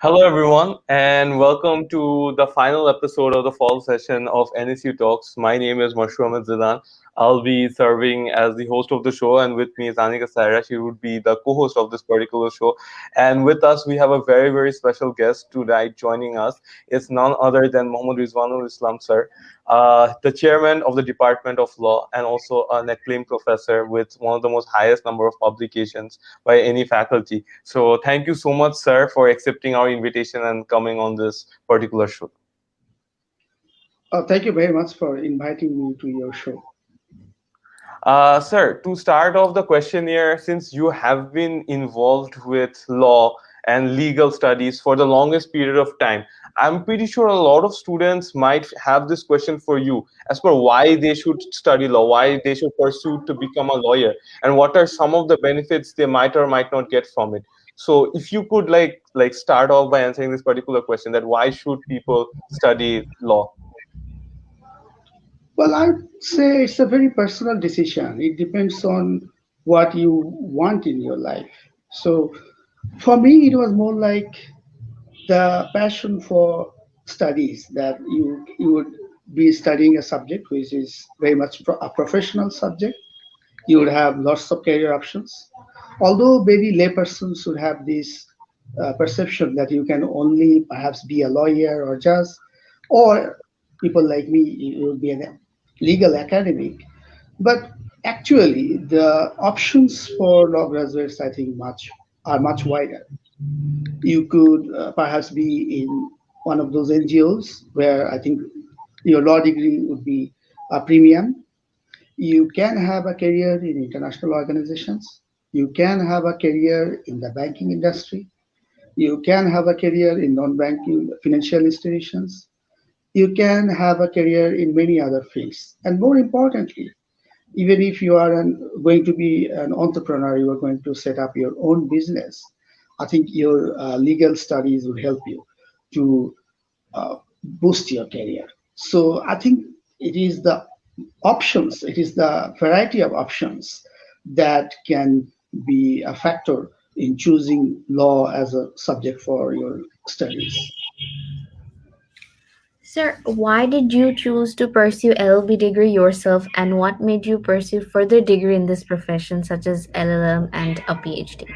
Hello, everyone, and welcome to the final episode of the fall session of NSU Talks. My name is Mashroom Zidan. I'll be serving as the host of the show, and with me is Anika Saira. She would be the co host of this particular show. And with us, we have a very, very special guest tonight joining us. It's none other than Mohammad Rizwanul Islam, sir, the chairman of the Department of Law, and also an acclaimed professor with one of the most highest number of publications by any faculty. So thank you so much, sir, for accepting our invitation and coming on this particular show. Thank you very much for inviting me to your show. Sir, to start off the questionnaire, since you have been involved with law and legal studies for the longest period of time, I'm pretty sure a lot of students might have this question for you as per why they should study law, why they should pursue to become a lawyer, and what are some of the benefits they might or might not get from it. So, if you could like start off by answering this particular question, that why should people study law? Well, I'd say it's a very personal decision. It depends on what you want in your life. So, for me, it was more like the passion for studies that you would be studying a subject which is very much a professional subject. You would have lots of career options. Although maybe laypersons would have this perception that you can only perhaps be a lawyer or judge, or people like me, you would be a legal academic. But actually, the options for law graduates, I think, much wider. You could perhaps be in one of those NGOs where I think your law degree would be a premium. You can have a career in international organizations. You can have a career in the banking industry. You can have a career in non-banking financial institutions. You can have a career in many other fields. And more importantly, even if you are going to be an entrepreneur, you are going to set up your own business. I think your legal studies will help you to boost your career. So I think it is the options, it is the variety of options that can be a factor in choosing law as a subject for your studies. Sir, why did you choose to pursue LLB degree yourself and what made you pursue further degree in this profession such as LLM and a PhD?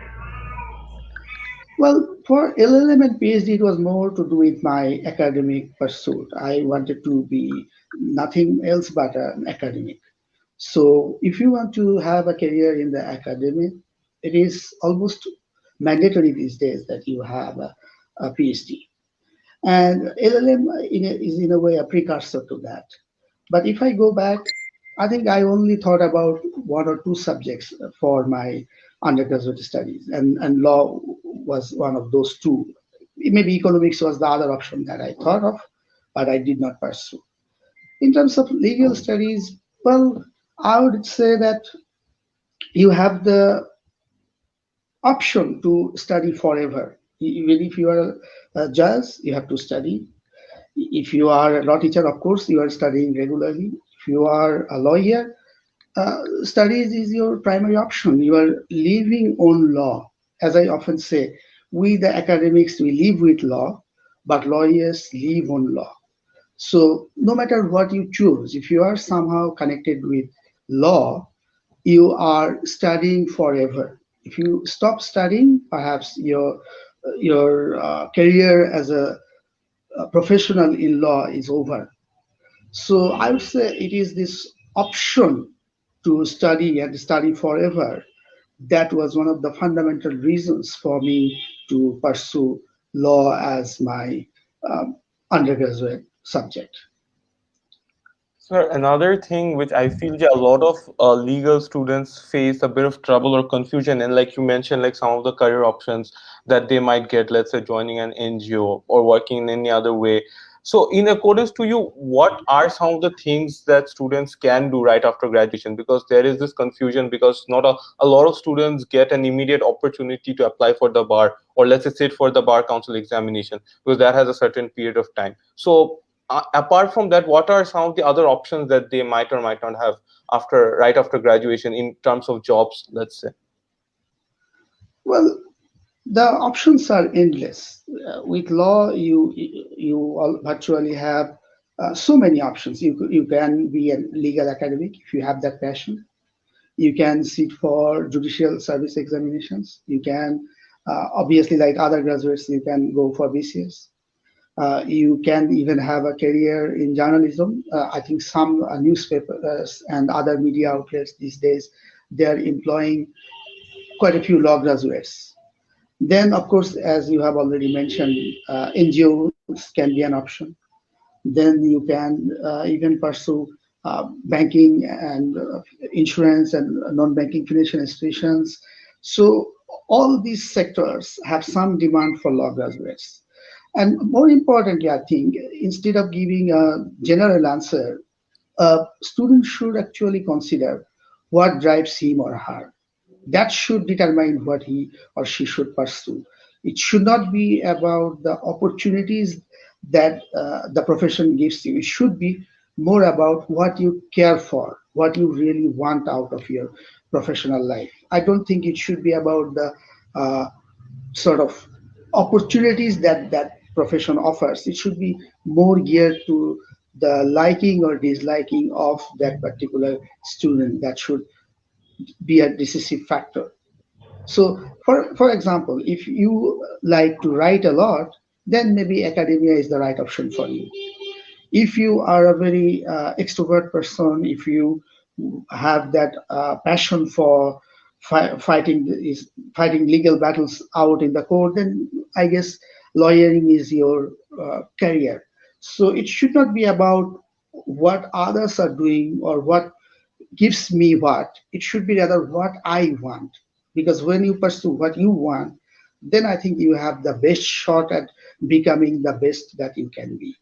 Well, for LLM and PhD, it was more to do with my academic pursuit. I wanted to be nothing else but an academic. So, if you want to have a career in the academic, it is almost mandatory these days that you have a PhD. And LLM is in a way a precursor to that. But if I go back, I think I only thought about one or two subjects for my undergraduate studies, and law was one of those two. Maybe economics was the other option that I thought of, but I did not pursue. In terms of legal studies, well, I would say that you have the option to study forever. Even if you are a judge, you have to study. If you are a law teacher, of course, you are studying regularly. If you are a lawyer, studies is your primary option. You are living on law. As I often say, we the academics, we live with law, but lawyers live on law. So no matter what you choose, if you are somehow connected with law, you are studying forever. If you stop studying, perhaps your career as a professional in law is over. So I would say it is this option to study and study forever that was one of the fundamental reasons for me to pursue law as my undergraduate subject. Sir, another thing which I feel a lot of legal students face a bit of trouble or confusion, and like you mentioned, like some of the career options that they might get, let's say joining an NGO or working in any other way. So, in accordance to you, what are some of the things that students can do right after graduation? Because there is this confusion because not a lot of students get an immediate opportunity to apply for the bar or let's say sit for the bar council examination because that has a certain period of time. So, apart from that, what are some of the other options that they might or might not have after right after graduation in terms of jobs, let's say? Well, The options are endless. With law, you all virtually have so many options. You can be a legal academic if you have that passion. You can sit for judicial service examinations. You can obviously, like other graduates, you can go for BCS. You can even have a career in journalism. I think some newspapers and other media outlets these days, they are employing quite a few law graduates. Then, of course, as you have already mentioned, NGOs can be an option. Then you can even pursue banking and insurance and non-banking financial institutions. So all these sectors have some demand for law graduates. And more importantly, I think instead of giving a general answer, a student should actually consider what drives him or her. That should determine what he or she should pursue. It should not be about the opportunities that the profession gives you. It should be more about what you care for, what you really want out of your professional life. I don't think it should be about the uh, sort of opportunities that that profession offers. It should be more geared to the liking or disliking of that particular student. That should be a decisive factor. So, for example, if you like to write a lot, then maybe academia is the right option for you. If you are a very extrovert person, if you have that passion for fighting legal battles out in the court, then I guess lawyering is your career. So it should not be about what others are doing or what gives me what. It should be rather what I want. Because when you pursue what you want, then I think you have the best shot at becoming the best that you can be.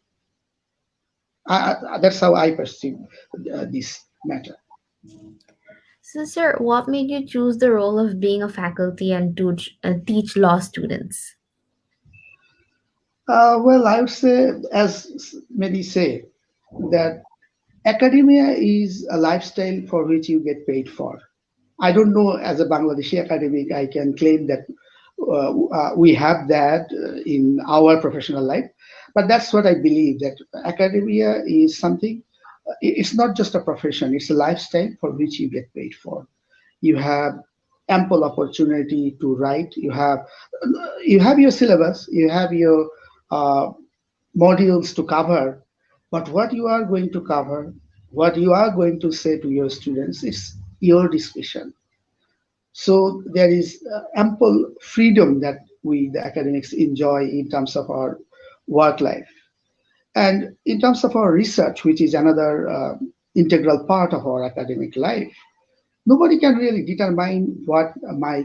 That's how I perceive this matter. So, sir, what made you choose the role of being a faculty and to teach law students? Well, I would say, as many say, that academia is a lifestyle for which you get paid for. I don't know, as a Bangladeshi academic, I can claim that we have that in our professional life, but that's what I believe, that academia is something, it's not just a profession, it's a lifestyle for which you get paid for. You have ample opportunity to write. You have your syllabus, you have your uh, modules to cover, but what you are going to cover, what you are going to say to your students, is your discretion. So there is ample freedom that we, the academics, enjoy in terms of our work life. And in terms of our research, which is another integral part of our academic life, nobody can really determine what my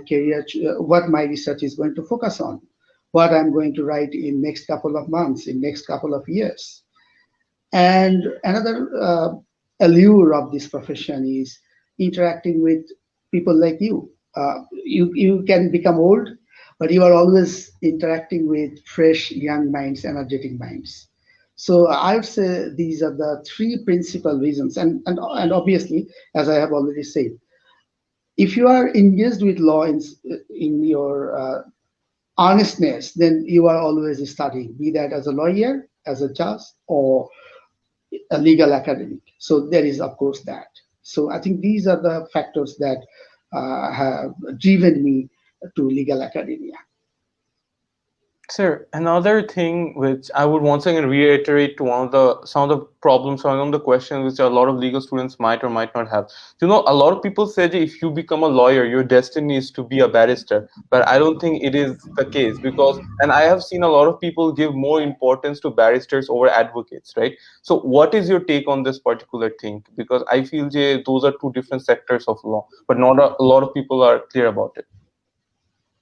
research is going to focus on, what I'm going to write in next couple of months, in next couple of years. And another allure of this profession is interacting with people like you. You can become old, but you are always interacting with fresh, young minds, energetic minds. So I would say these are the three principal reasons. And obviously, as I have already said, if you are engaged with law in your honestness, then you are always studying, be that as a lawyer, as a judge, or a legal academic. So there is, of course, that. So I think these are the factors that have driven me to legal academia. Sir, another thing which I would once again reiterate to one of the some of the problems or one of the questions which a lot of legal students might or might not have. You know, a lot of people say that if you become a lawyer, your destiny is to be a barrister. But I don't think it is the case because, and I have seen a lot of people give more importance to barristers over advocates, right? So, what is your take on this particular thing? Because I feel those are two different sectors of law, but not a lot of people are clear about it.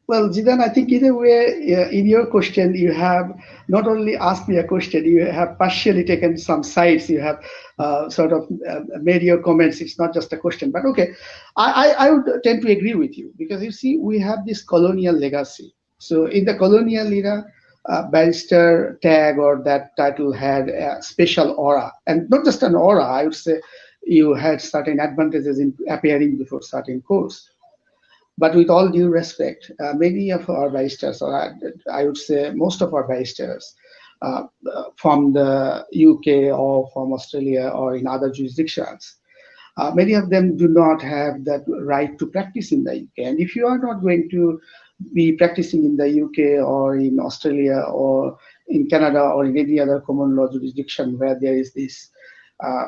Well, Jidan, I think either way, in your question, you have not only asked me a question, you have partially taken some sides. You have sort of made your comments. It's not just a question, but okay. I would tend to agree with you because you see, we have this colonial legacy. So in the colonial era, barrister tag or that title had a special aura, and not just an aura. I would say you had certain advantages in appearing before certain courts. But with all due respect, many of our barristers, or I would say most of our barristers, from the UK or from Australia or in other jurisdictions, many of them do not have that right to practice in the UK. And if you are not going to be practicing in the UK or in Australia or in Canada or in any other common law jurisdiction where there is this uh,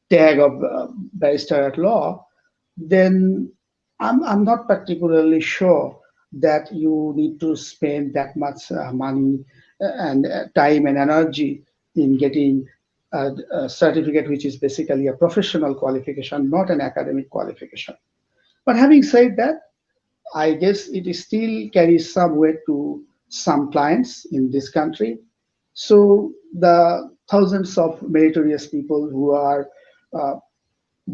tag of barrister at law, then I'm not particularly sure that you need to spend that much money and time and energy in getting a certificate, which is basically a professional qualification, not an academic qualification. But having said that, I guess it is still carries some weight to some clients in this country. So the thousands of meritorious people who are uh,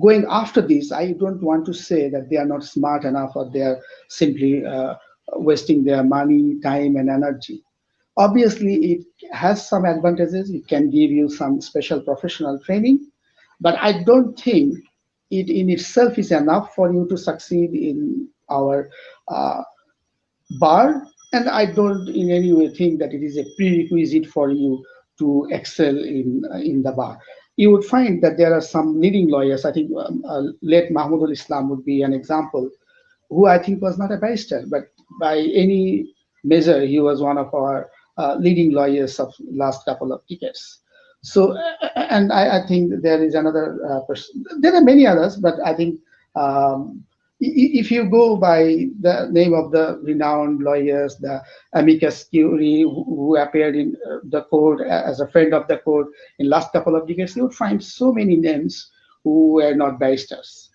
going after this, I don't want to say that they are not smart enough or they are simply wasting their money, time, and energy. Obviously, it has some advantages. It can give you some special professional training, but I don't think it in itself is enough for you to succeed in our uh, bar, and I don't in any way think that it is a prerequisite for you to excel in the bar. You would find that there are some leading lawyers. I think late Mahmoudul Islam would be an example, who I think was not a barrister, but by any measure, he was one of our leading lawyers of last couple of decades. So, and I think there is another person. There are many others, but I think um, if you go by the name of the renowned lawyers, the amicus curiae who appeared in the court as a friend of the court in last couple of decades, you would find so many names who were not barristers.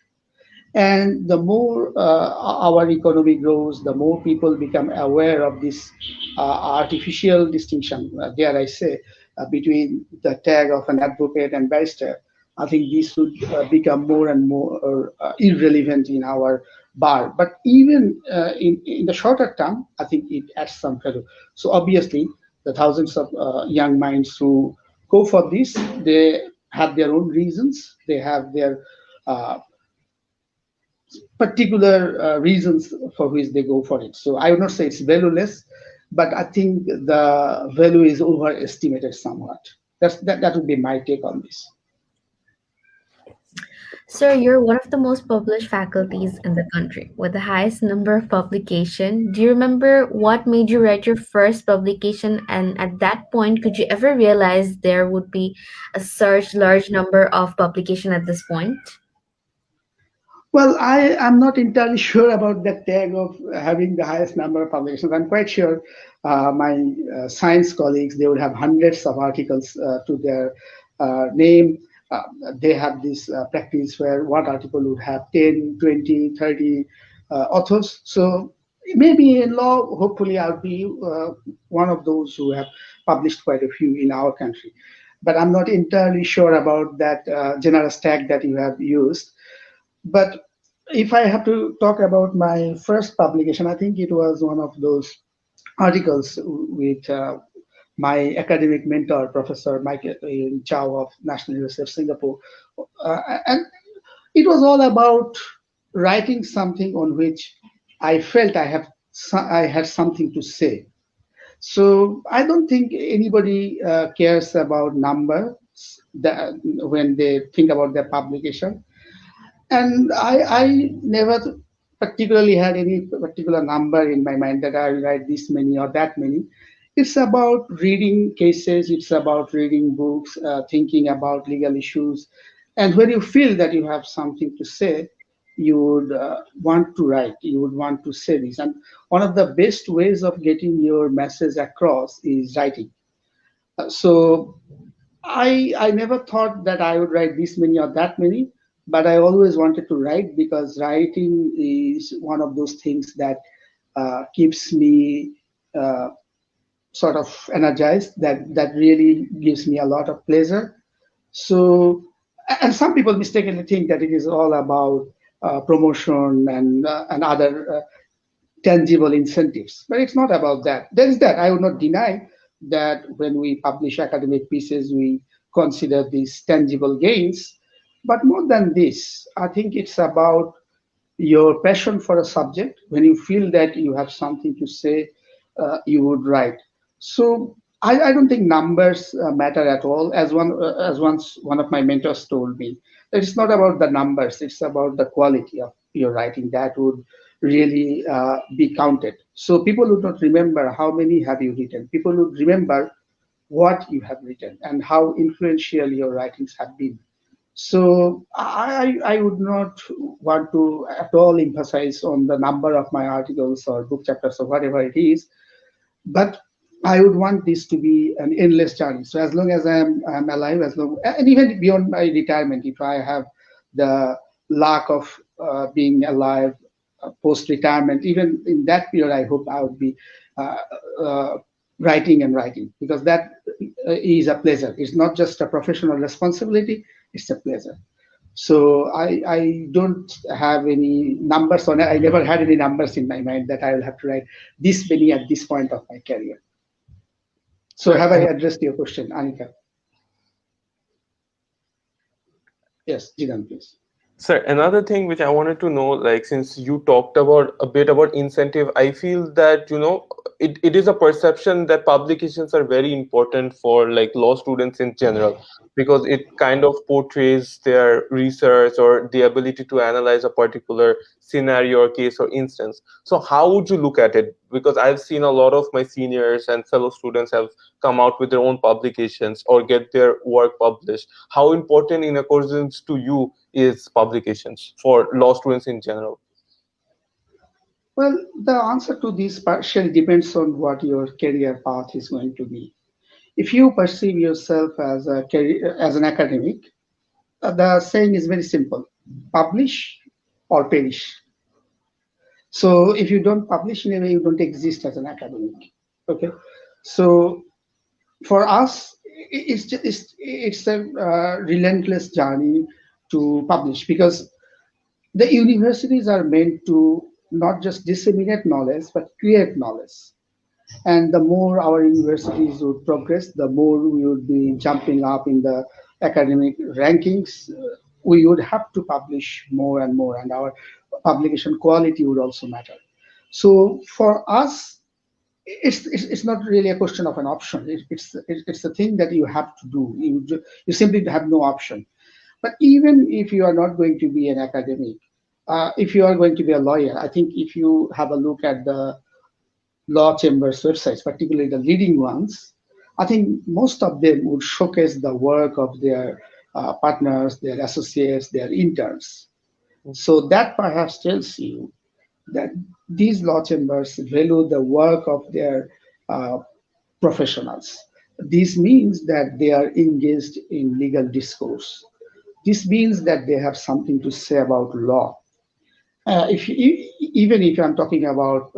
And the more our economy grows, the more people become aware of this artificial distinction, dare I say, between the tag of an advocate and barrister. I think this should become more and more irrelevant in our bar. But even in the shorter term, I think it adds some value. So obviously, the thousands of young minds who go for this, they have their own reasons. They have their uh, particular reasons for which they go for it. So I would not say it's valueless, but I think the value is overestimated somewhat. That would be my take on this. Sir, you're one of the most published faculties in the country with the highest number of publication. Do you remember what made you write your first publication? And at that point, could you ever realize there would be a such large number of publication at this point? Well, I am not entirely sure about that tag of having the highest number of publications. I'm quite sure my science colleagues, they would have hundreds of articles to their name. Uh, they have this practice where one article would have 10, 20, 30 authors. So maybe in law, hopefully I'll be one of those who have published quite a few in our country. But I'm not entirely sure about that generous tag that you have used. But if I have to talk about my first publication, I think it was one of those articles with my academic mentor, Professor Michael Chow of National University of Singapore. And it was all about writing something on which I felt I had something to say. So I don't think anybody cares about numbers when they think about their publication. And I never particularly had any particular number in my mind that I'll write this many or that many. It's about reading cases, it's about reading books, thinking about legal issues. And when you feel that you have something to say, you would want to write, you would want to say this. And one of the best ways of getting your message across is writing. So I never thought that I would write this many or that many, but I always wanted to write because writing is one of those things that keeps me uh, sort of energized. That really gives me a lot of pleasure. So, and some people mistakenly think that it is all about promotion and other tangible incentives. But it's not about that. There is that. I would not deny that when we publish academic pieces, we consider these tangible gains. But more than this, I think it's about your passion for a subject, when you feel that you have something to say, you would write. So I don't think numbers matter at all. As once one of my mentors told me, that it's not about the numbers; it's about the quality of your writing that would really be counted. So people would not remember how many have you written. People would remember what you have written and how influential your writings have been. So I would not want to at all emphasize on the number of my articles or book chapters or whatever it is, but I would want this to be an endless journey. So as long as I'm alive, as long and even beyond my retirement, if I have the luck of being alive post retirement, even in that period, I hope I would be uh, uh, writing and writing, because that is a pleasure. It's not just a professional responsibility; it's a pleasure. So I don't have any numbers on it. I never had any numbers in my mind that I will have to write this many at this point of my career. So Sir, have I addressed your question, Anika? Yes, Jigan, please. Sir, another thing which I wanted to know, like since you talked about a bit about incentive, I feel that it is a perception that publications are very important for like law students in general, because it kind of portrays their research or the ability to analyze a particular scenario or case or instance. So how would you look at it? Because I've seen a lot of my seniors and fellow students have come out with their own publications or get their work published. How important in accordance to you is publications for law students in general? Well, the answer to this partially depends on what your career path is going to be. If you perceive yourself as a career, as an academic, the saying is very simple: publish or perish. So if you don't publish in a way, you don't exist as an academic. Okay, so for us, it's a relentless journey to publish, because the universities are meant to not just disseminate knowledge but create knowledge. And the more our universities would progress, the more we would be jumping up in the academic rankings. We would have to publish more and more, and our publication quality would also matter. So for us, it's not really a question of an option. It's a thing that you have to do. You simply have no option. But even if you are not going to be an academic, if you are going to be a lawyer, I think if you have a look at the law chambers websites, particularly the leading ones, I think most of them would showcase the work of their partners, their associates, their interns. So that perhaps tells you that these law chambers value the work of their uh, professionals. This means that they are engaged in legal discourse. This means that they have something to say about law. Even if I'm talking about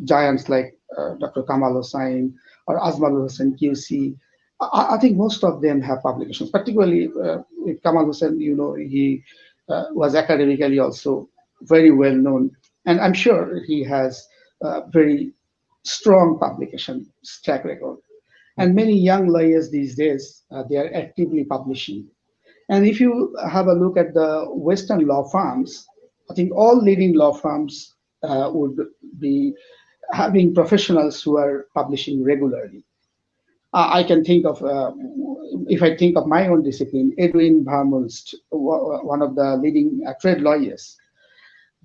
giants like Dr. Kamal Hossain or Azmal Hossain QC, I think most of them have publications. Particularly with Kamal Hossain, he was academically also very well known, and I'm sure he has very strong publication track record. And many young lawyers these days, they are actively publishing. And if you have a look at the Western law firms, I think all leading law firms would be having professionals who are publishing regularly. I can think of, if I think of my own discipline, Edwin Vermulst, one of the leading trade lawyers.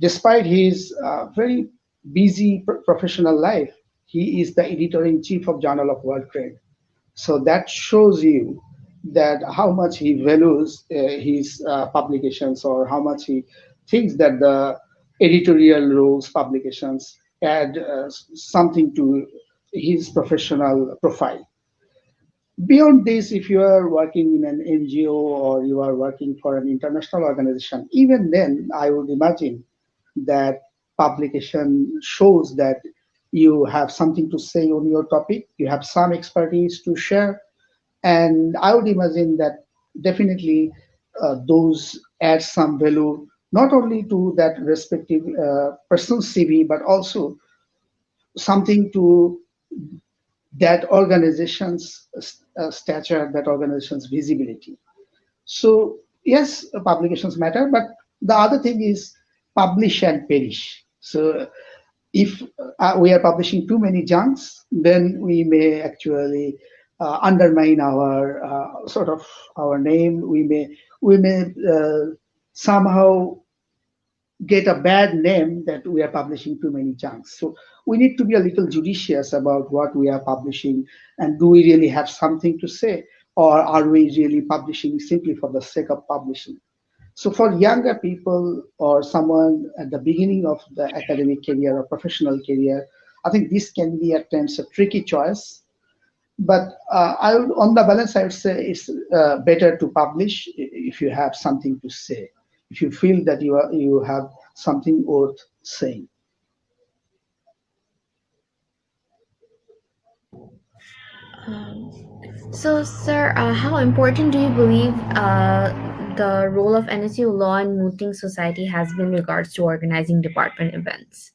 Despite his very busy professional life, he is the editor in chief of Journal of World Trade. So that shows you that how much he values his publications, or how much he thinks that the editorial roles, publications add something to his professional profile. Beyond this, if you are working in an NGO or you are working for an international organization, even then, I would imagine that publication shows that you have something to say on your topic, you have some expertise to share, and I would imagine that definitely those add some value not only to that respective person's CV, but also something to that organization's stature, that organization's visibility. So yes, publications matter, but the other thing is publish and perish. So if we are publishing too many junks, then we may actually undermine our sort of our name. We may somehow get a bad name that we are publishing too many junks. So we need to be a little judicious about what we are publishing, and do we really have something to say, or are we really publishing simply for the sake of publishing? So for younger people or someone at the beginning of the academic career or professional career, I think this can be at times a tricky choice. But on the balance, I would say it's better to publish if you have something to say, if you feel that you have something worth saying. So, sir, how important do you believe the role of NSU law and mooting society has been in regards to organizing department events?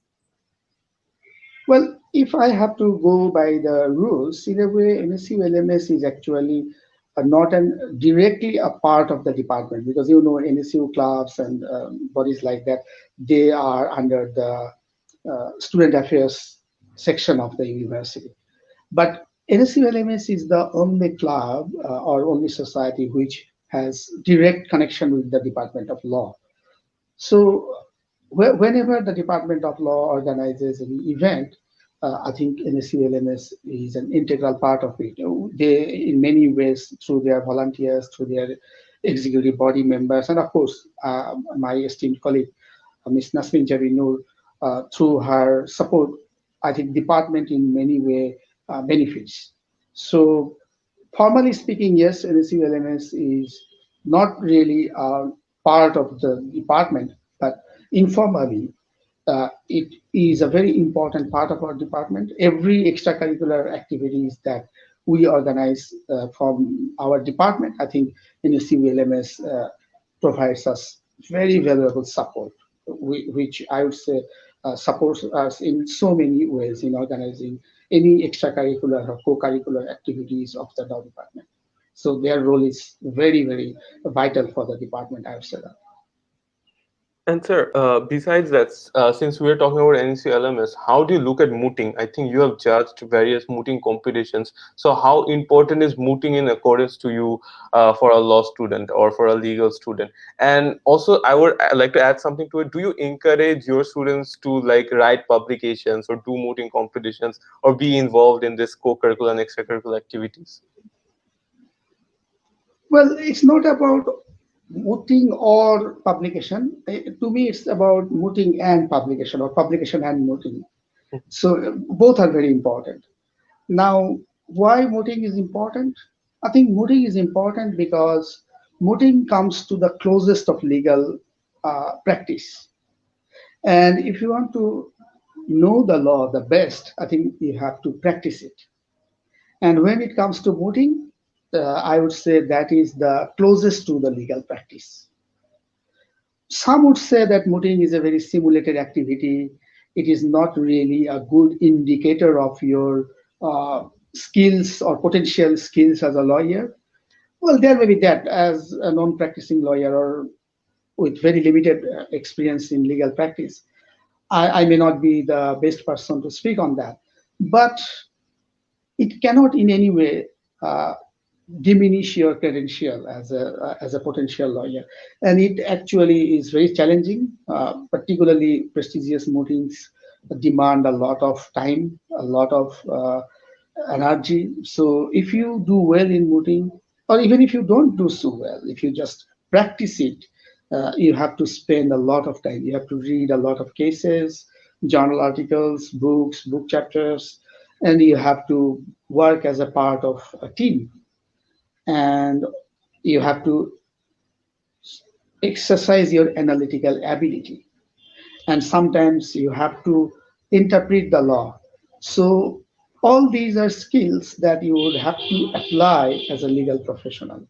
Well, if I have to go by the rules, in a way, NSU LMS is actually not directly a part of the department, because NSU clubs and bodies like that, they are under the student affairs section of the university. But NSU LMS is the only club or only society which has direct connection with the Department of Law. So whenever the Department of Law organizes an event, I think NSULMS is an integral part of it. They, in many ways, through their volunteers, through their executive body members, and of course, my esteemed colleague, Ms. Nasrin Jabinur, through her support, I think department in many ways benefits. So formally speaking, yes, NSULMS is not really part of the department, but informally, it is a very important part of our department. Every extracurricular activities that we organize from our department, I think NSULMS provides us very valuable support, which I would say supports us in so many ways in organizing any extracurricular or co-curricular activities of the law department. So their role is very, very vital for the department, I would say that. And sir, besides that, since we're talking about NCLMS, how do you look at mooting? I think you have judged various mooting competitions. So how important is mooting in accordance to you for a law student or for a legal student? And also, I would like to add something to it. Do you encourage your students to like write publications or do mooting competitions or be involved in this co-curricular and extracurricular activities? Well, it's not about mooting or publication. To me, it's about mooting and publication, or publication and mooting. So both are very important. Now, why mooting is important? I think mooting is important because mooting comes to the closest of legal practice. And if you want to know the law the best, I think you have to practice it. And when it comes to mooting, I would say that is the closest to the legal practice. Some would say that mooting is a very simulated activity. It is not really a good indicator of your skills or potential skills as a lawyer. Well, there may be that. As a non-practicing lawyer or with very limited experience in legal practice, I may not be the best person to speak on that. But it cannot in any way uh, diminish your credential as a potential lawyer, and it actually is very challenging. Particularly prestigious mootings demand a lot of time, a lot of energy. So if you do well in mooting, or even if you don't do so well, if you just practice it, you have to spend a lot of time. You have to read a lot of cases, journal articles, books, book chapters, and you have to work as a part of a team, and you have to exercise your analytical ability, and sometimes you have to interpret the law. So all these are skills that you would have to apply as a legal professional.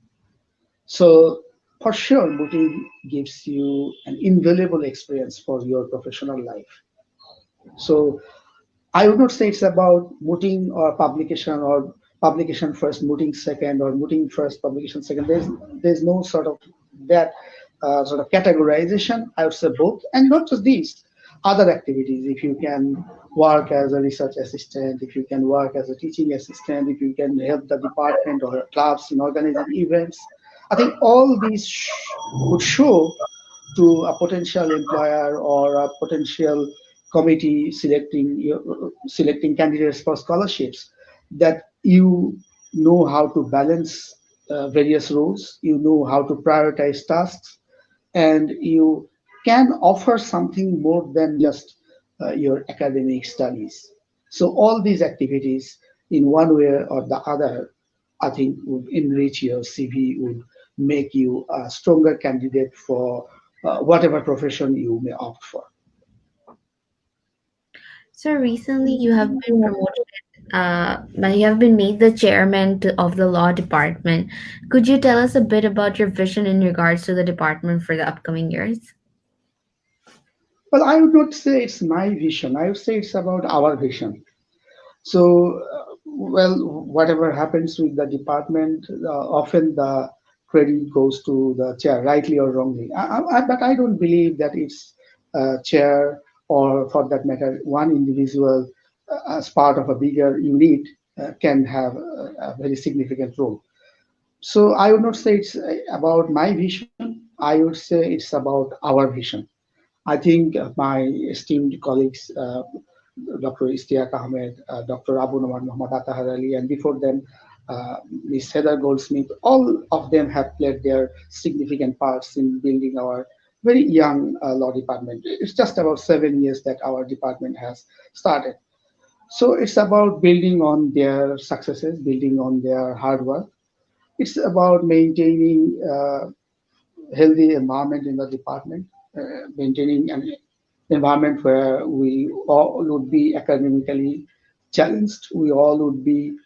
So for sure, mooting gives you an invaluable experience for your professional life. So I would not say it's about mooting or publication first, mooting second, or mooting first, publication second. There's no sort of that. sort of categorization, I would say both, and not just these other activities. If you can work as a research assistant, if you can work as a teaching assistant, if you can help the department or clubs in organizing events, I think all these would show to a potential employer or a potential committee selecting candidates for scholarships that you know how to balance various roles, you know how to prioritize tasks, and you can offer something more than just your academic studies. So all these activities, in one way or the other, I think would enrich your CV, would make you a stronger candidate for whatever profession you may opt for. So recently you have been promoted, you have been made the chairman of the law department. Could you tell us a bit about your vision in regards to the department for the upcoming years? Well, I would not say it's my vision. I would say it's about our vision. So, well, whatever happens with the department, often the credit goes to the chair, rightly or wrongly. But I don't believe that it's chair or, for that matter, one individual as part of a bigger unit can have a very significant role. So I would not say it's about my vision. I would say it's about our vision. I think my esteemed colleagues, Dr. Istiaq Ahmed, Dr. Abu Nomar Muhammad Atahar Ali, and before them, Ms. Heather Goldsmith, all of them have played their significant parts in building our very young law department. It's just about 7 years that our department has started. So it's about building on their successes, building on their hard work. It's about maintaining healthy environment in the department, maintaining an environment where we all would be academically challenged. We all would be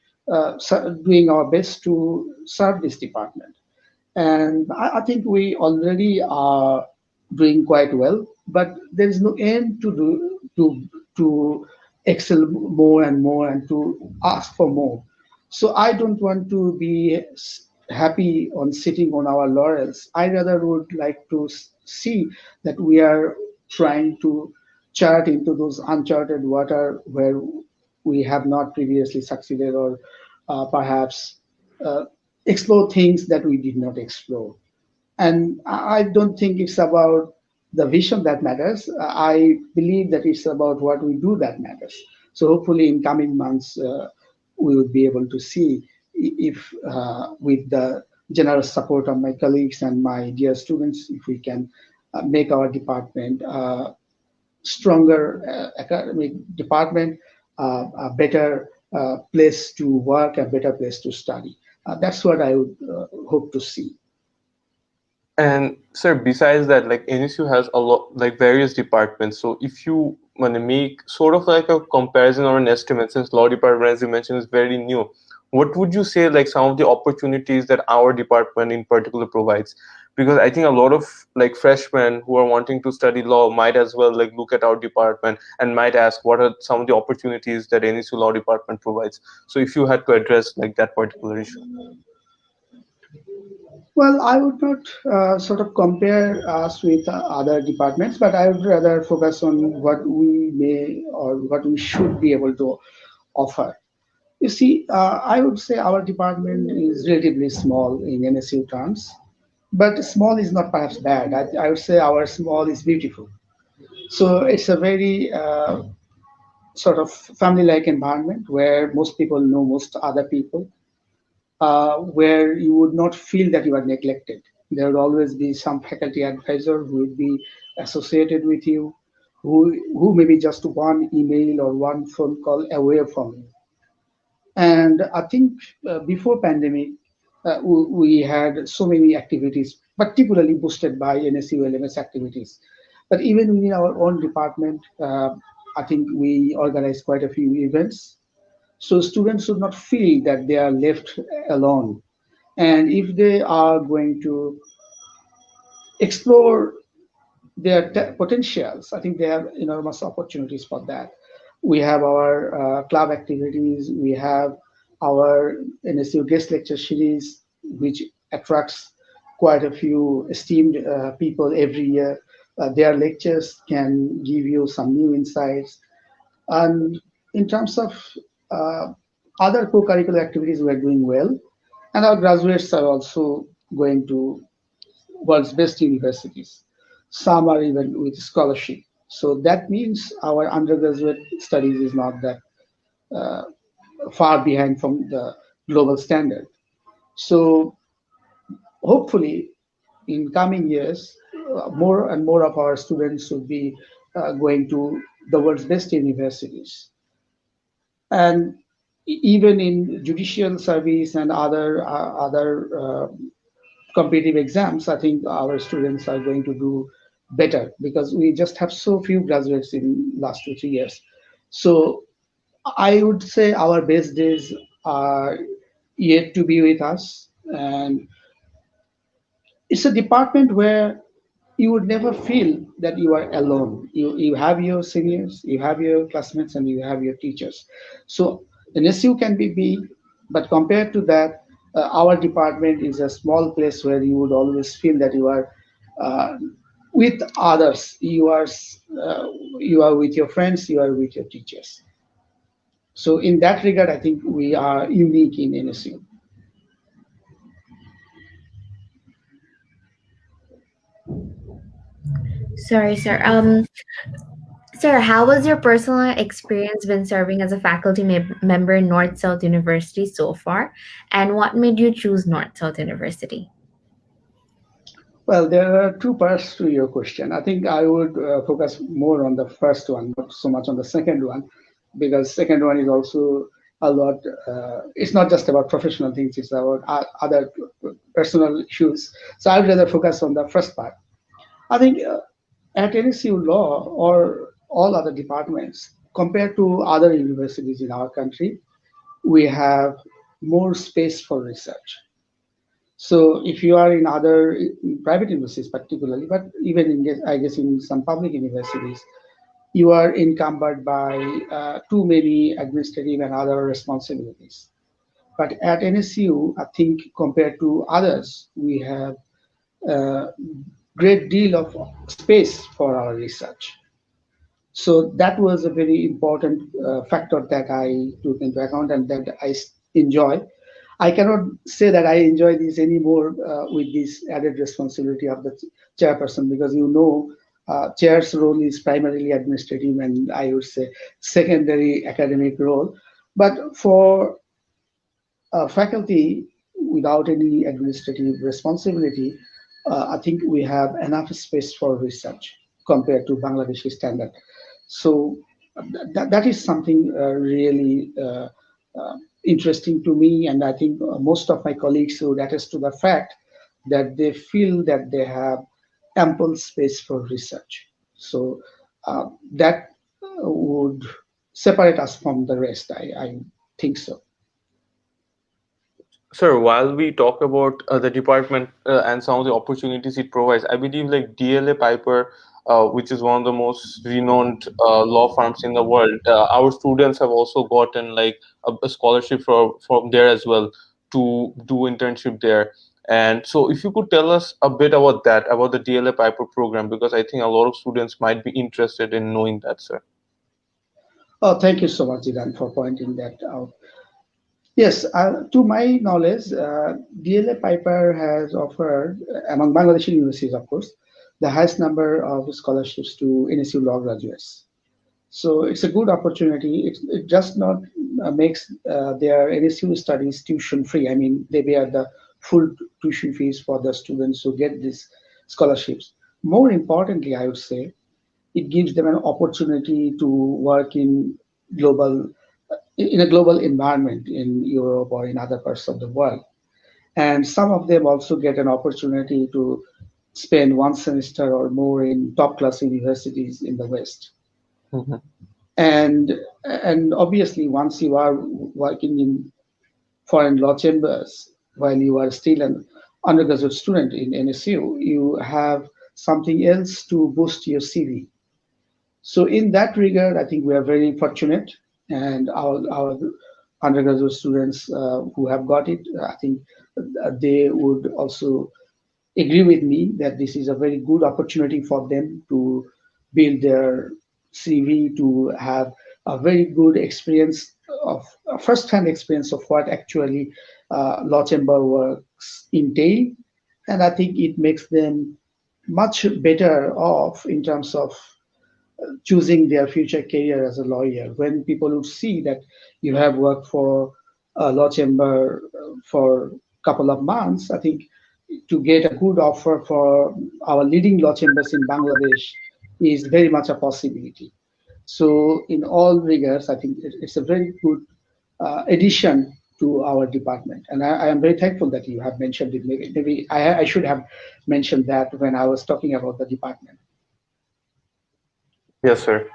doing our best to serve this department. And I think we already are doing quite well, but there is no end to do to excel more and more and to ask for more. So I don't want to be happy on sitting on our laurels. I rather would like to see that we are trying to chart into those uncharted water where we have not previously succeeded, or perhaps uh, explore things that we did not explore. And I don't think it's about the vision that matters. I believe that it's about what we do that matters. So hopefully, in coming months, we would be able to see if, with the generous support of my colleagues and my dear students, if we can make our department stronger academic department, a better place to work, a better place to study. That's what I would hope to see. And sir, besides that, like NSU has a lot, like various departments. So if you want to make sort of like a comparison or an estimate, since law department, as you mentioned, is very new, what would you say like some of the opportunities that our department in particular provides? Because I think a lot of like freshmen who are wanting to study law might as well like look at our department and might ask what are some of the opportunities that NSU law department provides. So if you had to address like that particular issue. Well, I would not sort of compare us with other departments, but I would rather focus on what we may or what we should be able to offer. You see, I would say our department is relatively small in NSU terms, but small is not perhaps bad. I would say our small is beautiful. So it's a very sort of family-like environment where most people know most other people, where you would not feel that you are neglected. There would always be some faculty advisor who would be associated with you, who may be just one email or one phone call away from you. And I think before pandemic, we had so many activities, particularly boosted by NSU LMS activities. But even within our own department, I think we organized quite a few events. So students should not feel that they are left alone. And if they are going to explore their potentials, I think they have enormous opportunities for that. We have our club activities, we have our NSU guest lecture series, which attracts quite a few esteemed people every year. Their lectures can give you some new insights. And in terms of uh, other co-curricular activities, we are doing well. And our graduates are also going to world's best universities. Some are even with scholarship. So that means our undergraduate studies is not that uh, far behind from the global standard. So hopefully, in coming years, more and more of our students should be going to the world's best universities. And even in judicial service and other competitive exams, I think our students are going to do better because we just have so few graduates in last 2 3 years. So I would say our best days are yet to be with us, and it's a department where you would never feel that you are alone. You have your seniors, you have your classmates, and you have your teachers. So NSU can be big, but compared to that, our department is a small place where you would always feel that you are uh, with others. You are with your friends, you are with your teachers. So in that regard, I think we are unique in NSU. Sorry, sir. Sir, how was your personal experience been serving as a faculty member in North South University so far? And what made you choose North South University? Well, there are two parts to your question. I think I would focus more on the first one, not so much on the second one, because second one is also a lot. It's not just about professional things; it's about other personal issues. So I'd rather focus on the first part. I think at NSU Law or all other departments, compared to other universities in our country, we have more space for research. So if you are in other private universities, particularly, but even in, I guess in some public universities, you are encumbered by too many administrative and other responsibilities. But at NSU, I think compared to others, we have a great deal of space for our research. So that was a very important factor that I took into account and that I enjoy. I cannot say that I enjoy this anymore with this added responsibility of the chairperson because chair's role is primarily administrative and I would say secondary academic role. But for faculty without any administrative responsibility, I think we have enough space for research compared to Bangladeshi standard. So that is something really interesting to me, and I think most of my colleagues would attest to the fact that they feel that they have ample space for research. So that would separate us from the rest. I think so. Sir, while we talk about the department and some of the opportunities it provides, I believe like DLA Piper, which is one of the most renowned law firms in the world, our students have also gotten like a scholarship from there as well to do internship there. And so, if you could tell us a bit about that, about the DLA Piper program, because I think a lot of students might be interested in knowing that, sir. Oh, thank you so much, Jidan, for pointing that out. Yes, to my knowledge, DLA Piper has offered, among Bangladeshi universities, of course, the highest number of scholarships to NSU law graduates. So it's a good opportunity. It just not makes their NSU studies tuition free. I mean, they bear the full tuition fees for the students who get these scholarships. More importantly, I would say, it gives them an opportunity to work global in a global environment in Europe or in other parts of the world. And some of them also get an opportunity to spend one semester or more in top class universities in the West. Mhm. And obviously, once you are working in foreign law chambers while you are still an undergraduate student in NSU, you have something else to boost your CV. So in that regard, I think we are very fortunate, and our undergraduate students who have got it, I think they would also agree with me that this is a very good opportunity for them to build their CV, to have a very good experience of a first-hand experience of what actually law chamber works entail, and I think it makes them much better off in terms of choosing their future career as a lawyer. When people would see that you have worked for a law chamber for a couple of months, I think to get a good offer for our leading law chambers in Bangladesh is very much a possibility. So, in all regards, I think it's a very good addition to our department. And I am very thankful that you have mentioned it. Maybe I should have mentioned that when I was talking about the department. Yes, sir.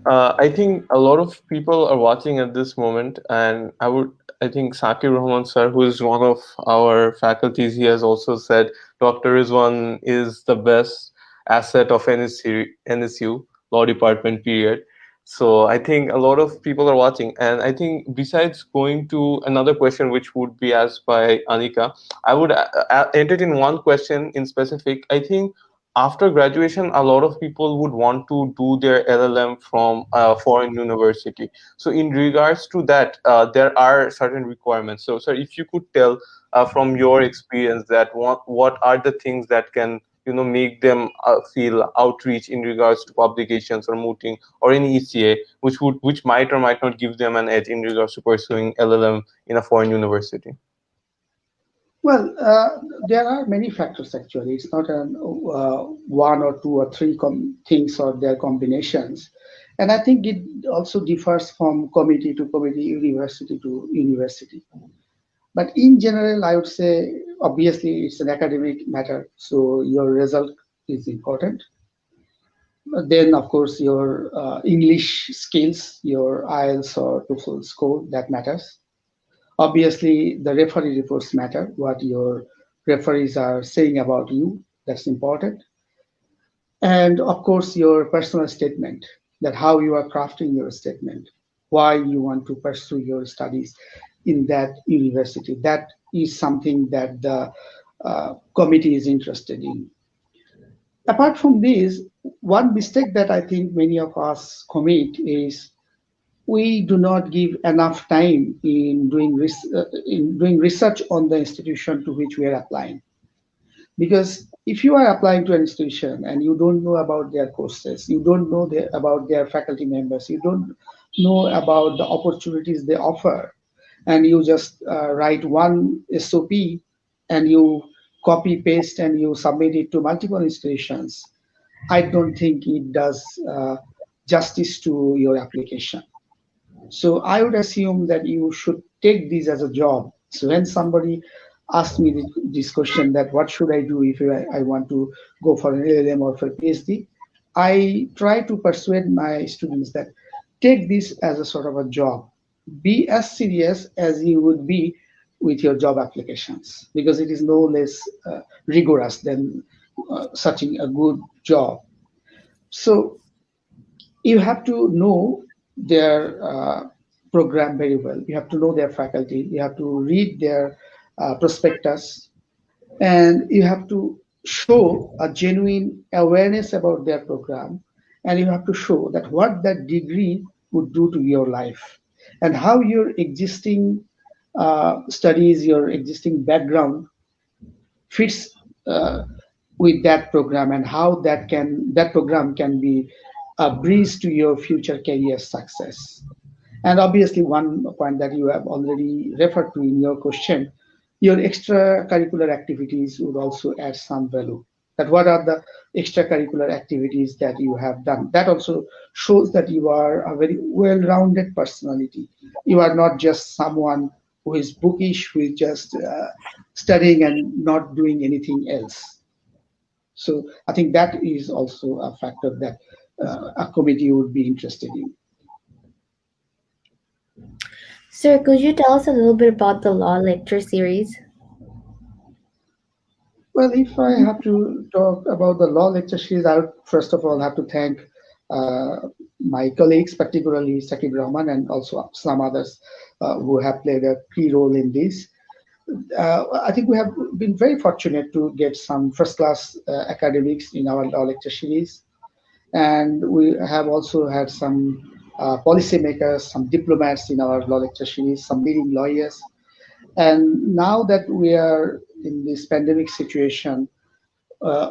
I think a lot of people are watching at this moment, and I think Sakir Rahman sir, who is one of our faculties, he has also said Dr. Rizwan is the best asset of NSU Law Department, period. So I think a lot of people are watching, and I think besides going to another question, which would be asked by Anika, I would entertain one question in specific. I think after graduation, a lot of people would want to do their LLM from a foreign university. So, in regards to that, there are certain requirements. So, sir, if you could tell from your experience that what are the things that can make them feel outreach in regards to publications or mooting or any ECA, which might or might not give them an edge in regards to pursuing LLM in a foreign university. Well, there are many factors actually. It's not an one or two or three things or their combinations. And I think it also differs from committee to committee, university to university. But in general, I would say obviously it's an academic matter, so your result is important. Then, of course, your English skills, your IELTS or TOEFL score, that matters. Obviously, the referee reports matter, what your referees are saying about you, that's important. And of course, your personal statement, that how you are crafting your statement, why you want to pursue your studies in that university. That is something that the committee is interested in. Apart from this, one mistake that I think many of us commit is we do not give enough time in doing research on the institution to which we are applying. Because if you are applying to an institution and you don't know about their courses, you don't know about their faculty members, you don't know about the opportunities they offer, and you just write one SOP and you copy paste and you submit it to multiple institutions, I don't think it does justice to your application. So I would assume that you should take this as a job. So when somebody asks me this question that what should I do if I want to go for an LLM or for PhD, I try to persuade my students that take this as a sort of a job. Be as serious as you would be with your job applications because it is no less rigorous than searching a good job. So you have to know their program very well. You have to know their faculty. You have to read their prospectus, and you have to show a genuine awareness about their program, and you have to show that what that degree would do to your life, and how your existing studies, your existing background fits with that program, and how that program can be a breeze to your future career success. And obviously, one point that you have already referred to in your question, your extracurricular activities would also add some value. That what are the extracurricular activities that you have done? That also shows that you are a very well-rounded personality. You are not just someone who is bookish, who is just studying and not doing anything else. So I think that is also a factor that a committee would be interested in. Sir, could you tell us a little bit about the law lecture series? Well, if I have to talk about the law lecture series, I would first of all have to thank my colleagues, particularly Sakib Rahman and also some others who have played a key role in this. I think we have been very fortunate to get some first-class academics in our law lecture series, and we have also had some policymakers, some diplomats in our law lecture series, some leading lawyers. And now that we are in this pandemic situation,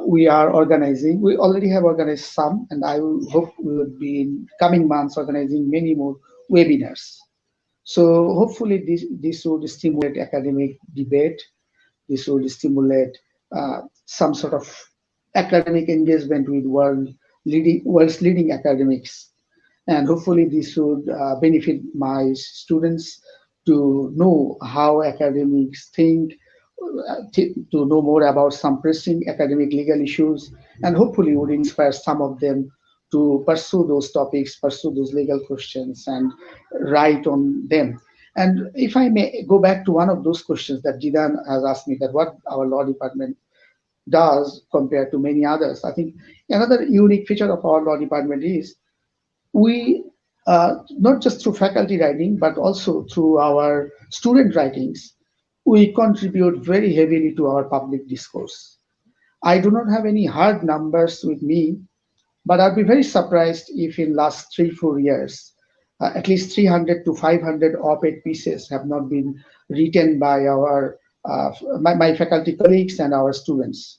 we are organizing. We already have organized some, and I will hope we will be in coming months organizing many more webinars. So hopefully this would stimulate academic debate. This would stimulate some sort of academic engagement with world's leading academics, and hopefully this would benefit my students to know how academics think, to know more about some pressing academic legal issues, and hopefully would inspire some of them to pursue those topics, pursue those legal questions, and write on them. And if I may go back to one of those questions that Jidan has asked me, that what our law department does compared to many others, I think another unique feature of our law department is we, not just through faculty writing, but also through our student writings, we contribute very heavily to our public discourse. I do not have any hard numbers with me, but I'd be very surprised if in last 3 4 years, at least 300 to 500 op-ed pieces have not been written by my faculty colleagues and our students.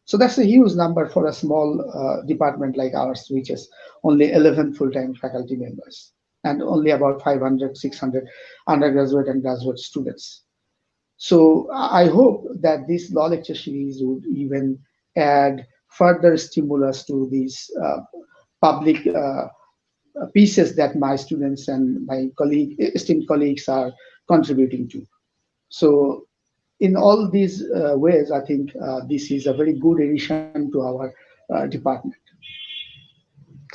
So that's a huge number for a small department like ours, which is only 11 full-time faculty members and only about 500, 600 undergraduate and graduate students. So I hope that this law lecture series would even add further stimulus to these public pieces that my students and my esteemed colleagues are contributing to. So in all these ways, I think this is a very good addition to our department.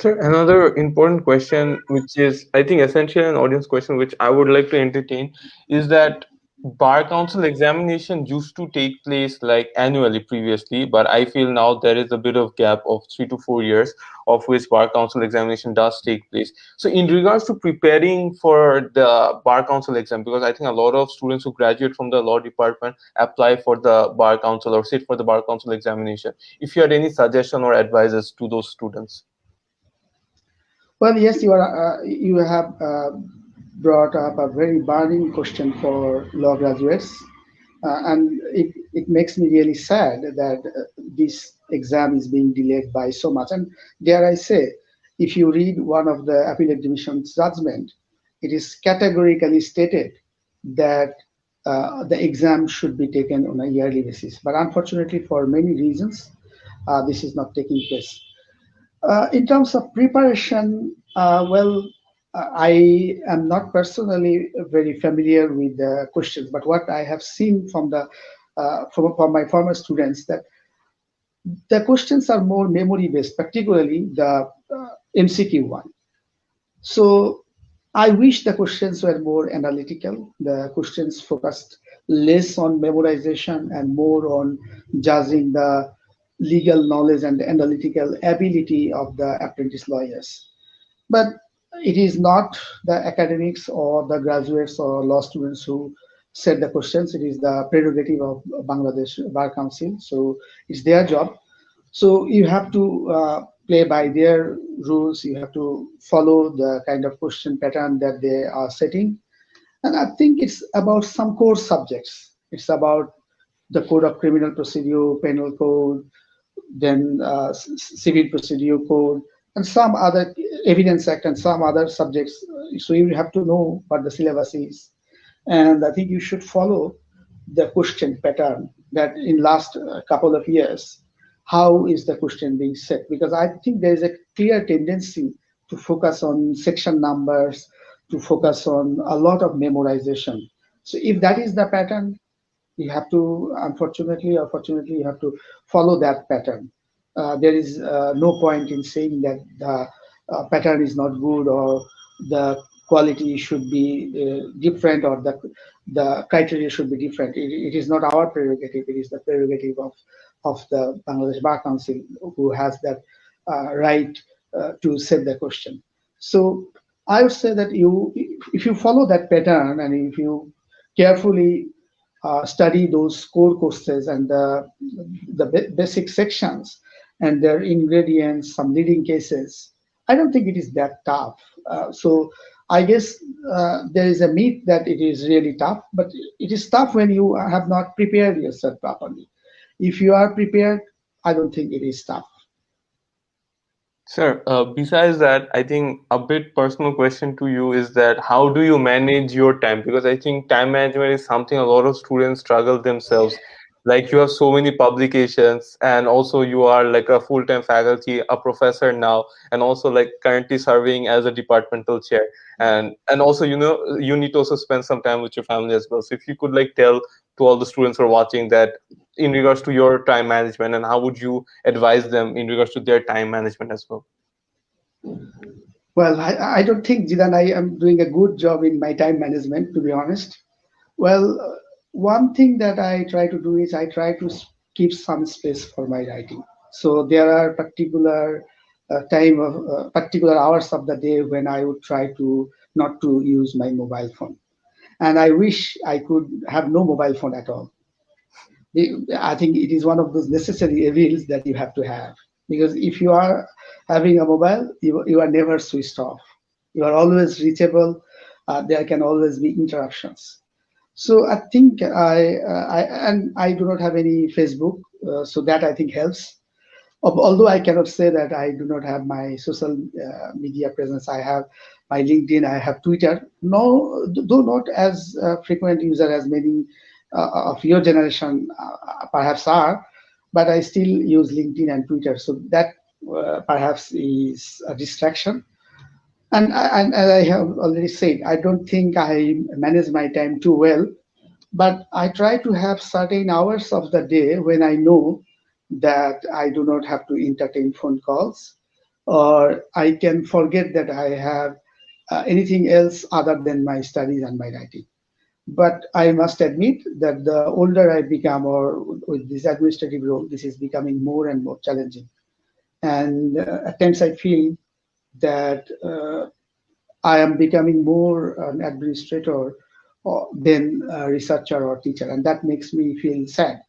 So another important question, which is I think essential an audience question, which I would like to entertain, is that bar council examination used to take place like annually previously, but I feel now there is a bit of gap of 3 to 4 years of which bar council examination does take place. So in regards to preparing for the bar council exam, because I think a lot of students who graduate from the law department apply for the bar council or sit for the bar council examination. If you had any suggestion or advices to those students. Well, yes, you have brought up a very burning question for law graduates, and it makes me really sad that this exam is being delayed by so much. And dare I say, if you read one of the appellate division's judgment, it is categorically stated that the exam should be taken on a yearly basis. But unfortunately, for many reasons, this is not taking place. In terms of preparation, I am not personally very familiar with the questions, but what I have seen from my former students, that the questions are more memory based, particularly the MCQ one. So I wish the questions were more analytical. The questions focused less on memorization and more on judging the legal knowledge and the analytical ability of the apprentice lawyers. But it is not the academics or the graduates or law students who set the questions. It is the prerogative of Bangladesh Bar Council. So it's their job. So you have to play by their rules. You have to follow the kind of question pattern that they are setting. And I think it's about some core subjects. It's about the code of criminal procedure, penal code, then civil procedure code, and some other evidence act and some other subjects. So you have to know what the syllabus is. And I think you should follow the question pattern that in last couple of years, how is the question being set? Because I think there is a clear tendency to focus on section numbers, to focus on a lot of memorization. So if that is the pattern, you have to, unfortunately or fortunately, you have to follow that pattern. There is no point in saying that the pattern is not good or the quality should be different or the criteria should be different. It is not our prerogative. It is the prerogative of the Bangladesh Bar Council, who has that right to set the question. So I would say that if you follow that pattern and if you carefully study those core courses and the basic sections and their ingredients, some leading cases, I don't think it is that tough. So I guess there is a myth that it is really tough, but it is tough when you have not prepared yourself properly. If you are prepared, I don't think it is tough. Sir, besides that, I think a bit personal question to you is that how do you manage your time? Because I think time management is something a lot of students struggle themselves. Like you have so many publications, and also you are like a full-time faculty, a professor now, and also like currently serving as a departmental chair. And also, you need to also spend some time with your family as well. So if you could like tell to all the students who are watching that in regards to your time management, and how would you advise them in regards to their time management as well? Well, I don't think, Jidan, I am doing a good job in my time management, to be honest. Well, one thing that I try to do is I try to keep some space for my writing. So there are particular hours of the day when I would try to not to use my mobile phone. And I wish I could have no mobile phone at all. I think it is one of those necessary evils that you have to have, because if you are having a mobile, you are never switched off. You are always reachable. There can always be interruptions. So I think I do not have any Facebook, so that I think helps. Although I cannot say that I do not have my social media presence, I have my LinkedIn, I have Twitter. No, though not as frequent user as many of your generation perhaps are, but I still use LinkedIn and Twitter. So that perhaps is a distraction. And as I have already said, I don't think I manage my time too well, but I try to have certain hours of the day when I know that I do not have to entertain phone calls, or I can forget that I have anything else other than my studies and my writing. But I must admit that the older I become, or with this administrative role, this is becoming more and more challenging. And at times I feel that I am becoming more an administrator than a researcher or teacher, and that makes me feel sad.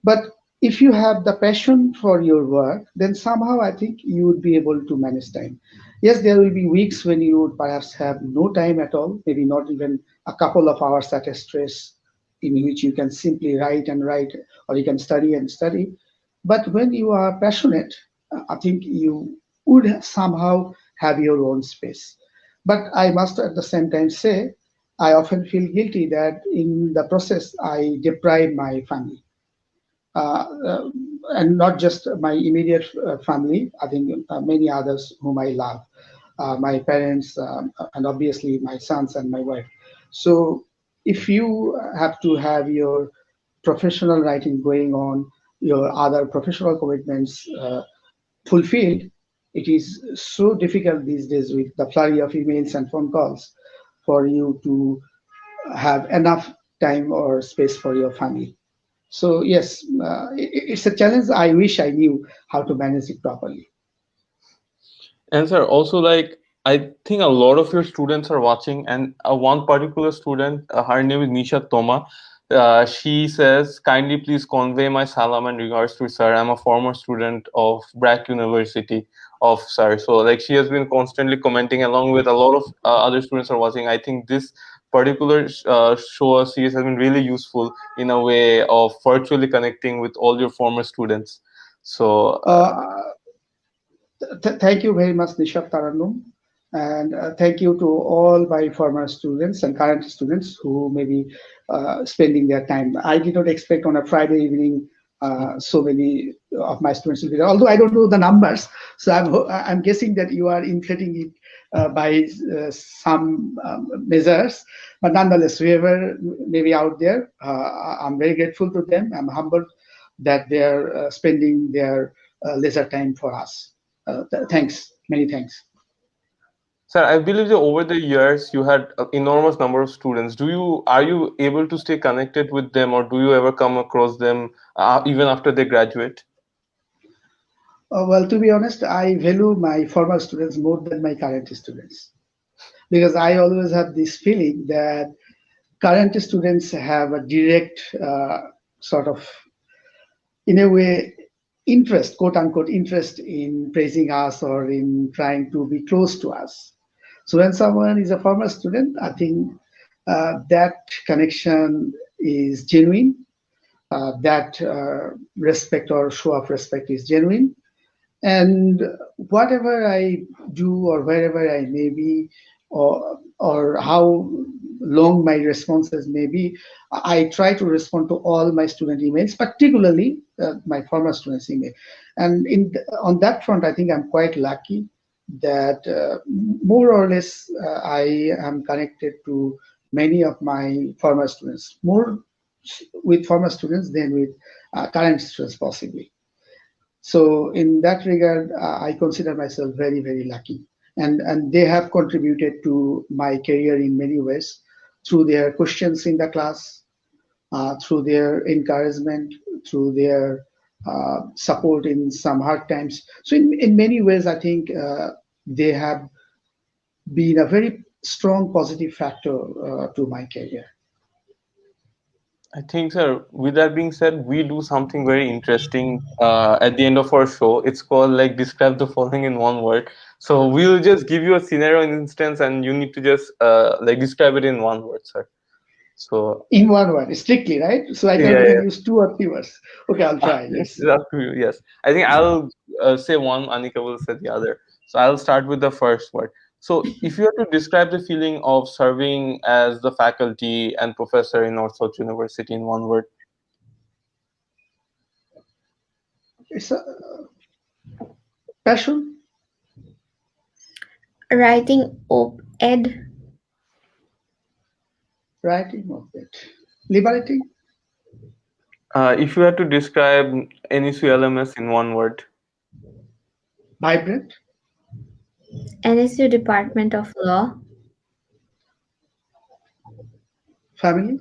But if you have the passion for your work, then somehow I think you would be able to manage time. Yes, there will be weeks when you would perhaps have no time at all, maybe not even a couple of hours at a stress, in which you can simply write and write, or you can study and study. But when you are passionate, I think you would somehow have your own space. But I must at the same time say, I often feel guilty that in the process I deprive my family, uh, uh, and not just my immediate family. I think many others whom I love, my parents, and obviously my sons and my wife. So if you have to have your professional writing going on, your other professional commitments fulfilled, it is so difficult these days with the flurry of emails and phone calls for you to have enough time or space for your family. So yes, it's a challenge. I wish I knew how to manage it properly. And sir, also like I think a lot of your students are watching, and one particular student, her name is Nisha Toma. She says, "Kindly please convey my salam and regards to sir. I'm a former student of Brack University of sir." So like she has been constantly commenting, along with a lot of other students are watching. I think this particular show or series has been really useful in a way of virtually connecting with all your former students. So Uh, Thank you very much, Nishat Taranum. And thank you to all my former students and current students who may be spending their time. I did not expect on a Friday evening so many of my students will be there. Although I don't know the numbers, so I'm guessing that you are inflating it by some measures. But nonetheless, whoever may be out there, I'm very grateful to them. I'm humbled that they're spending their leisure time for us. Thanks, many thanks. Sir, I believe that over the years you had an enormous number of students. Are you able to stay connected with them, or do you ever come across them even after they graduate? Well, to be honest, I value my former students more than my current students, because I always have this feeling that current students have a direct sort of, in a way, interest, quote unquote, interest in praising us or in trying to be close to us. So when someone is a former student, I think that connection is genuine. That respect or show of respect is genuine. And whatever I do or wherever I may be, or how long my responses may be, I try to respond to all my student emails, particularly my former students' email. And on that front, I think I'm quite lucky that more or less I am connected to many of my former students, more with former students than with current students, possibly. So in that regard, I consider myself very, very lucky. And they have contributed to my career in many ways through their questions in the class, through their encouragement, through their support in some hard times. So in many ways, I think they have been a very strong positive factor to my career. I think, sir, with that being said, we do something very interesting at the end of our show. It's called like describe the following in one word. So we'll just give you a scenario in instance, and you need to just like describe it in one word, sir. So In one word, strictly, right? So I yeah, can yeah. even use two or three words. Okay, I'll try. It's Yes. up to you. Yes, I think I'll say one. Anika will say the other. So I'll start with the first word. So if you have to describe the feeling of serving as the faculty and professor in North South University in one word. It's a passion, Writing op-ed. writing of it, liberating, If you had to describe NSU LMS in one word. vibrant, NSU Department of Law. family,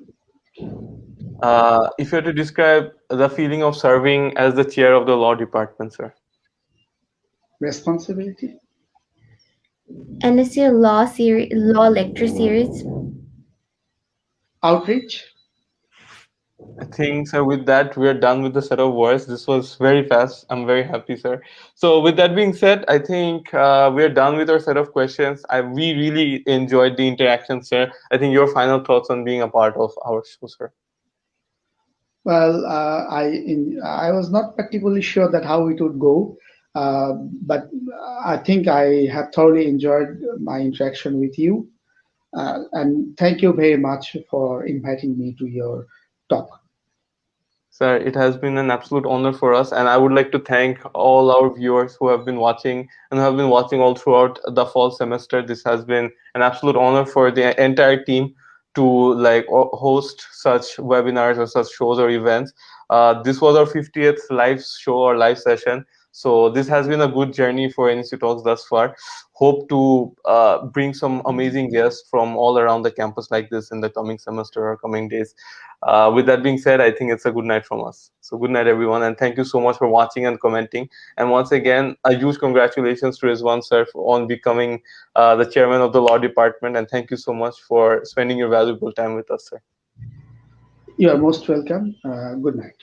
If you had to describe the feeling of serving as the chair of the law department, sir. responsibility, NSU Law Lecture Series. outreach. I think, sir, with that, we are done with the set of words. This was very fast. I'm very happy, sir. So, with that being said, I think we are done with our set of questions. We really enjoyed the interaction, sir. I think your final thoughts on being a part of our show, sir. Well, I was not particularly sure that how it would go, but I think I have thoroughly enjoyed my interaction with you. And thank you very much for inviting me to your talk. Sir, it has been an absolute honor for us, and I would like to thank all our viewers who have been watching and who have been watching all throughout the fall semester. This has been an absolute honor for the entire team to like host such webinars or such shows or events. This was our 50th live show or live session. So this has been a good journey for NSU Talks thus far. Hope to bring some amazing guests from all around the campus like this in the coming semester or coming days. With that being said, I think it's a good night from us. So good night, everyone, and thank you so much for watching and commenting. And once again, a huge congratulations to Rizwan sir on becoming the chairman of the law department. And thank you so much for spending your valuable time with us, sir. You are most welcome. Good night.